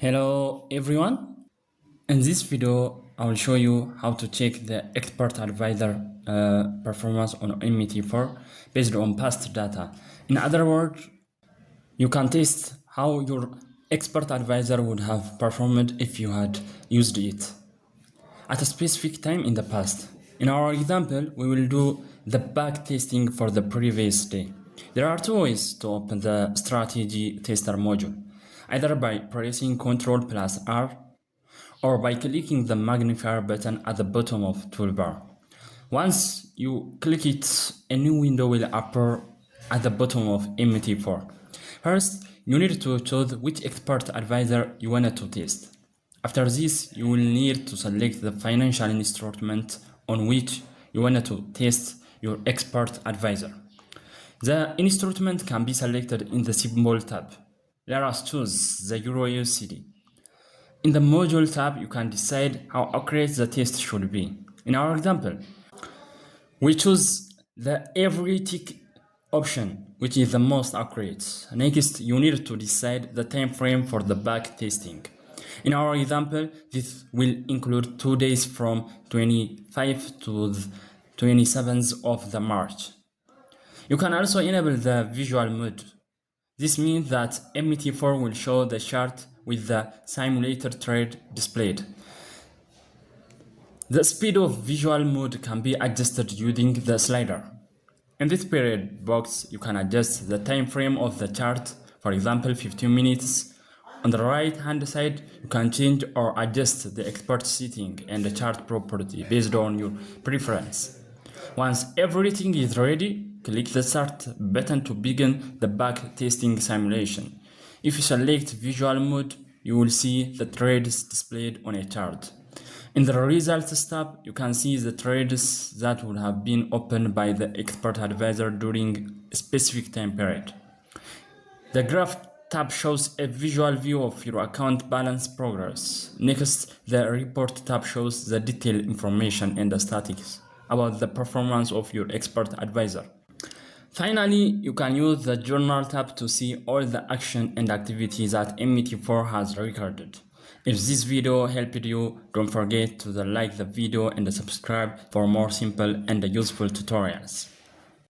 Hello everyone. In this video, I will show you how to check the expert advisor performance on MET4 based on past data. In other words, you can test how your expert advisor would have performed if you had used it at a specific time in the past. In our example, we will do the back testing for the previous day. There are two ways to open the strategy tester module, either by pressing Ctrl+R or by clicking the magnifier button at the bottom of toolbar. Once you click it, a new window will appear at the bottom of MET4. First, you need to choose which expert advisor you want to test. After this, you will need to select the financial instrument on which you want to test your expert advisor. The instrument can be selected in the symbol tab. Let us choose the EURUSD. In the module tab, you can decide how accurate the test should be. In our example, we choose the every tick option, which is the most accurate. Next, you need to decide the time frame for the back testing. In our example, this will include 2 days from 25th to the 27th of the March. You can also enable the visual mode. This means that MET4 will show the chart with the simulated trade displayed. The speed of visual mode can be adjusted using the slider. In this period box, you can adjust the time frame of the chart, for example 15 minutes. On the right hand side, you can change or adjust the expert setting and the chart property based on your preference. Once everything is ready, click the Start button to begin the back testing simulation. If you select visual mode, you will see the trades displayed on a chart. In the Results tab, you can see the trades that would have been opened by the expert advisor during a specific time period. The Graph tab shows a visual view of your account balance progress. Next, the Report tab shows the detailed information and the statistics about the performance of your expert advisor. Finally, you can use the Journal tab to see all the action and activities that MET4 has recorded. If this video helped you, don't forget to like the video and subscribe for more simple and useful tutorials.